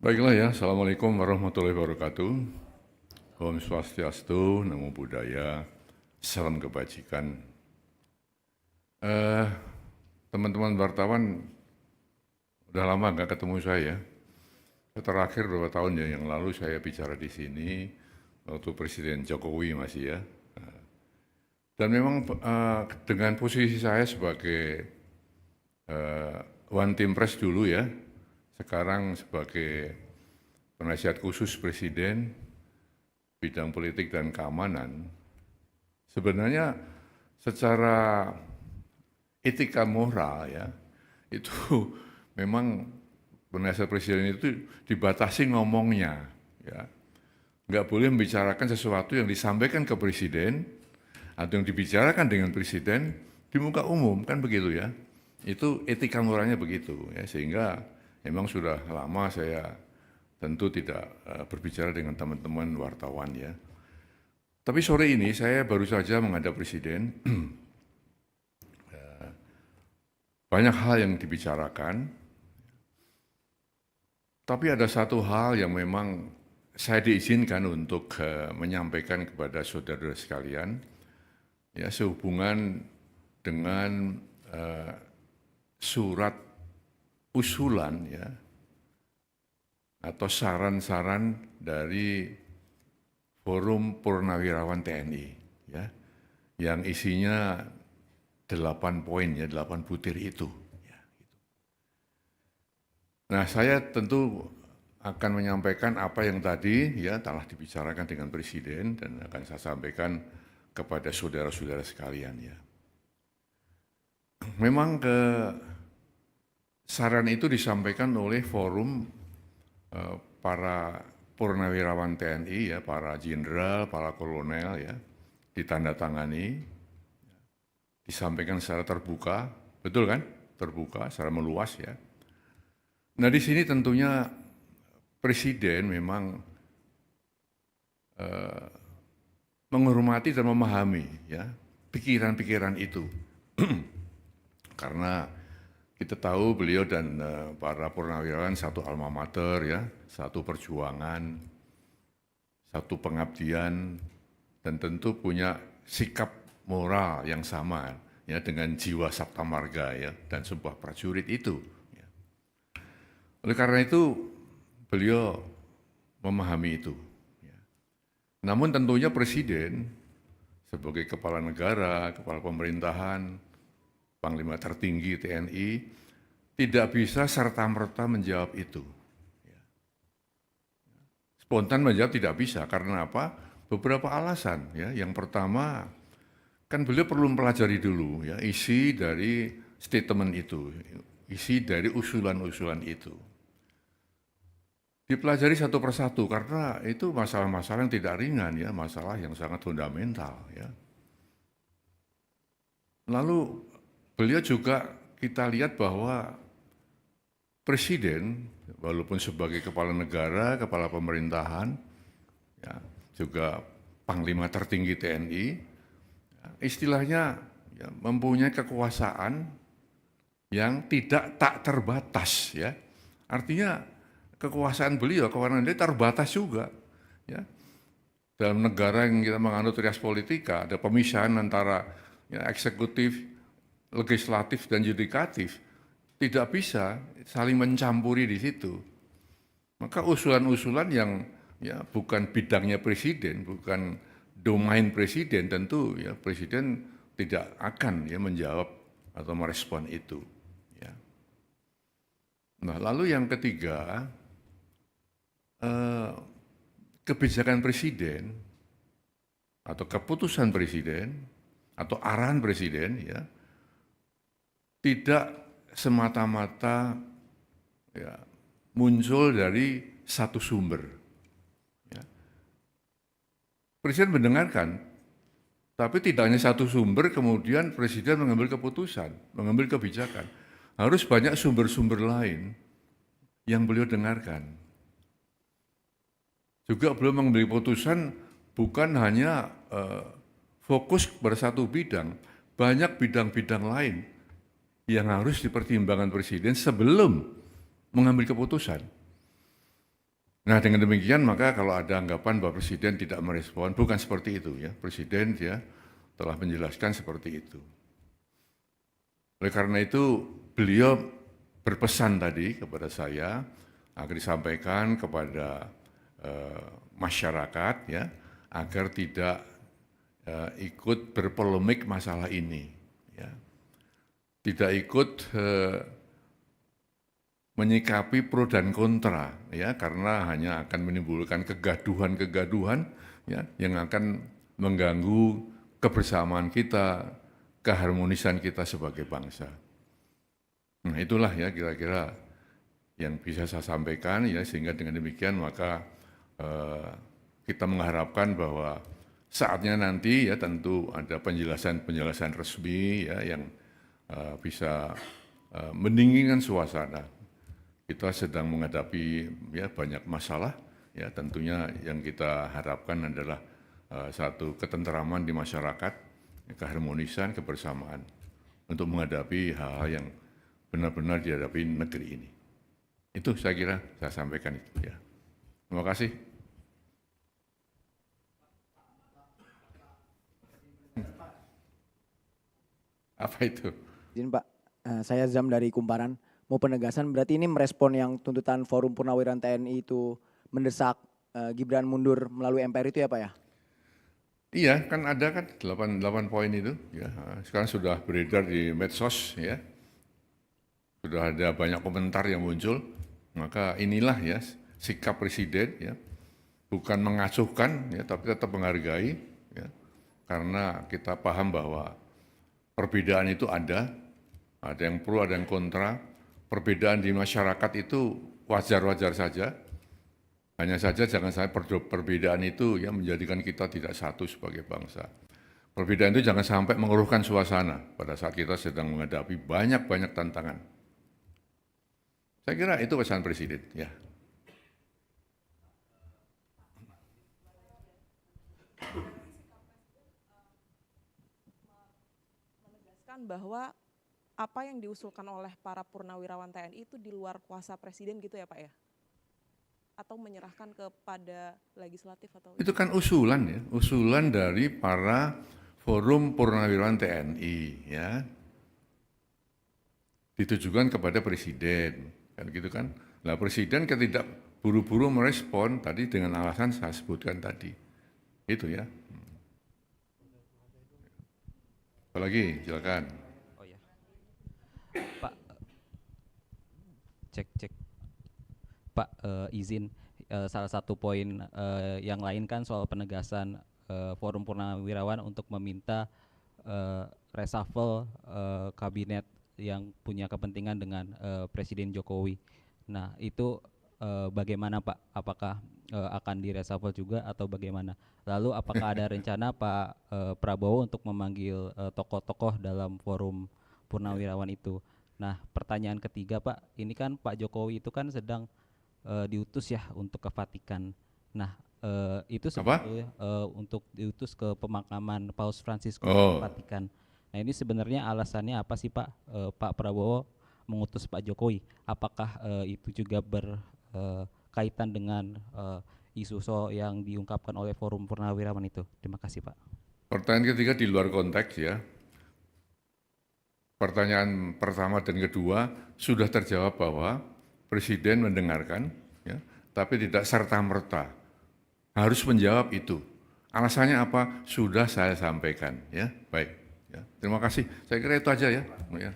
Baiklah ya, Assalamualaikum warahmatullahi wabarakatuh. Om Swastiastu, Namo Buddhaya, salam kebajikan. Eh, Teman-teman wartawan, udah lama nggak ketemu saya. Terakhir beberapa tahun ya yang lalu saya bicara di sini waktu Presiden Jokowi masih ya. Dan memang dengan posisi saya sebagai One Team Press dulu ya, sekarang sebagai penasihat khusus Presiden bidang politik dan keamanan, sebenarnya secara etika moral ya, itu memang penasihat presiden itu dibatasi ngomongnya, ya. Nggak boleh membicarakan sesuatu yang disampaikan ke presiden atau yang dibicarakan dengan presiden di muka umum, kan begitu ya. Itu etika moralnya begitu ya, sehingga memang sudah lama saya tentu tidak berbicara dengan teman-teman wartawan ya. Tapi sore ini saya baru saja menghadap presiden. Banyak hal yang dibicarakan, tapi ada satu hal yang memang saya diizinkan untuk menyampaikan kepada saudara sekalian, ya, sehubungan dengan surat usulan ya, atau saran-saran dari Forum Purnawirawan TNI, ya, yang isinya 8 poin ya, 8 butir itu. Ya, gitu. Nah, saya tentu akan menyampaikan apa yang tadi ya telah dibicarakan dengan Presiden dan akan saya sampaikan kepada saudara-saudara sekalian ya. Memang saran itu disampaikan oleh forum para purnawirawan TNI ya, para jenderal, para kolonel ya, ditandatangani, disampaikan secara terbuka, betul kan? Terbuka, secara meluas ya. Nah di sini tentunya Presiden memang menghormati dan memahami ya pikiran-pikiran itu. Karena kita tahu beliau dan para purnawirawan satu alma mater ya, satu perjuangan, satu pengabdian, dan tentu punya sikap moral yang sama ya dengan jiwa sabta marga ya dan sebuah prajurit itu. Ya. Oleh karena itu beliau memahami itu. Ya. Namun tentunya Presiden sebagai kepala negara, kepala pemerintahan, Panglima tertinggi TNI tidak bisa serta-merta menjawab itu. Ya. Spontan menjawab tidak bisa karena apa? Beberapa alasan ya. Yang pertama kan beliau perlu mempelajari dulu ya isi dari statement itu, isi dari usulan-usulan itu. Dipelajari satu persatu karena itu masalah-masalah yang tidak ringan ya, masalah yang sangat fundamental ya. Lalu beliau juga kita lihat bahwa Presiden walaupun sebagai kepala negara, kepala pemerintahan, ya, juga Panglima tertinggi TNI, istilahnya ya, mempunyai kekuasaan yang tidak tak terbatas ya. Artinya kekuasaan beliau, kewenangan dia terbatas juga ya. Dalam negara yang kita menganut rias politika ada pemisahan antara ya, eksekutif, legislatif dan yudikatif. Tidak bisa saling mencampuri di situ. Maka usulan-usulan yang ya bukan bidangnya presiden, bukan domain presiden, tentu ya presiden tidak akan ya menjawab atau merespon itu. Ya. Nah lalu yang ketiga, kebijakan presiden atau keputusan presiden atau arahan presiden ya tidak semata-mata ya, muncul dari satu sumber. Ya. Presiden mendengarkan, tapi tidak hanya satu sumber, kemudian Presiden mengambil keputusan, mengambil kebijakan. Harus banyak sumber-sumber lain yang beliau dengarkan. Juga beliau mengambil keputusan bukan hanya fokus pada satu bidang, banyak bidang-bidang lain yang harus dipertimbangkan Presiden sebelum mengambil keputusan. Nah, dengan demikian maka kalau ada anggapan bahwa Presiden tidak merespon, bukan seperti itu ya. Presiden dia telah menjelaskan seperti itu. Oleh karena itu beliau berpesan tadi kepada saya agar disampaikan kepada masyarakat ya agar tidak ikut berpolemik masalah ini, ya. Tidak ikut menyikapi pro dan kontra, ya, karena hanya akan menimbulkan kegaduhan-kegaduhan, ya, yang akan mengganggu kebersamaan kita, keharmonisan kita sebagai bangsa. Nah, itulah ya kira-kira yang bisa saya sampaikan ya, sehingga dengan demikian maka kita mengharapkan bahwa saatnya nanti ya tentu ada penjelasan-penjelasan resmi ya yang bisa mendinginkan suasana. Kita sedang menghadapi ya banyak masalah ya, tentunya yang kita harapkan adalah satu ketenteraman di masyarakat, keharmonisan, kebersamaan untuk menghadapi hal-hal yang benar-benar dihadapi negeri ini. Itu saya kira saya sampaikan itu ya. Terima kasih. Apa itu? Izin Pak, saya Zam dari Kumparan. Mau penegasan berarti ini merespon yang tuntutan Forum Purnawirawan TNI itu mendesak Gibran mundur melalui MPR itu ya Pak ya? Iya, kan ada kan 8 poin itu ya. Sekarang sudah beredar di medsos ya. Sudah ada banyak komentar yang muncul. Maka inilah ya sikap Presiden ya. Bukan mengacuhkan ya, tapi tetap menghargai ya. Karena kita paham bahwa perbedaan itu ada yang pro, ada yang kontra. Perbedaan di masyarakat itu wajar-wajar saja. Hanya saja jangan sampai perbedaan itu ya menjadikan kita tidak satu sebagai bangsa. Perbedaan itu jangan sampai mengeruhkan suasana pada saat kita sedang menghadapi banyak-banyak tantangan. Saya kira itu pesan Presiden ya. Menegaskan bahwa apa yang diusulkan oleh para purnawirawan TNI itu di luar kuasa Presiden gitu ya Pak ya? Atau menyerahkan kepada legislatif atau? Itu kan usulan ya, usulan dari para Forum Purnawirawan TNI ya. Ditujukan kepada Presiden, kan gitu kan. Nah, Presiden tidak buru-buru merespon tadi dengan alasan saya sebutkan tadi. Itu ya. Apalagi, silakan. Pak, cek. Pak, izin salah satu poin yang lain kan soal penegasan Forum Purnawirawan untuk meminta reshuffle kabinet yang punya kepentingan dengan Presiden Jokowi. Nah, itu bagaimana Pak? Apakah akan direshuffle juga atau bagaimana? Lalu apakah ada rencana Pak Prabowo untuk memanggil tokoh-tokoh dalam Forum Purnawirawan itu? Nah, pertanyaan ketiga Pak, ini kan Pak Jokowi itu kan sedang diutus ya untuk ke Vatikan. Nah, itu sebetulnya untuk diutus ke pemakaman Paus Fransiskus ke Vatikan. Nah, ini sebenarnya alasannya apa sih Pak? Pak Prabowo mengutus Pak Jokowi. Apakah itu juga berkaitan dengan isu yang diungkapkan oleh Forum Purnawirawan itu? Terima kasih Pak. Pertanyaan ketiga di luar konteks ya. Pertanyaan pertama dan kedua sudah terjawab bahwa Presiden mendengarkan, ya, tapi tidak serta-merta harus menjawab itu. Alasannya apa? Sudah saya sampaikan. Ya, baik. Ya, terima kasih. Saya kira itu aja ya. Ya.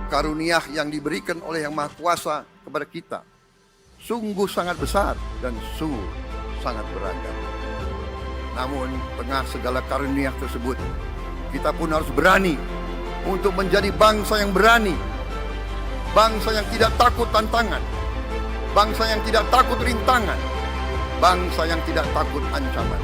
Karunia yang diberikan oleh Yang Maha Kuasa kepada kita sungguh sangat besar dan sungguh sangat beragam. Namun tengah segala karunia tersebut, kita pun harus berani untuk menjadi bangsa yang berani, bangsa yang tidak takut tantangan, bangsa yang tidak takut rintangan, bangsa yang tidak takut ancaman.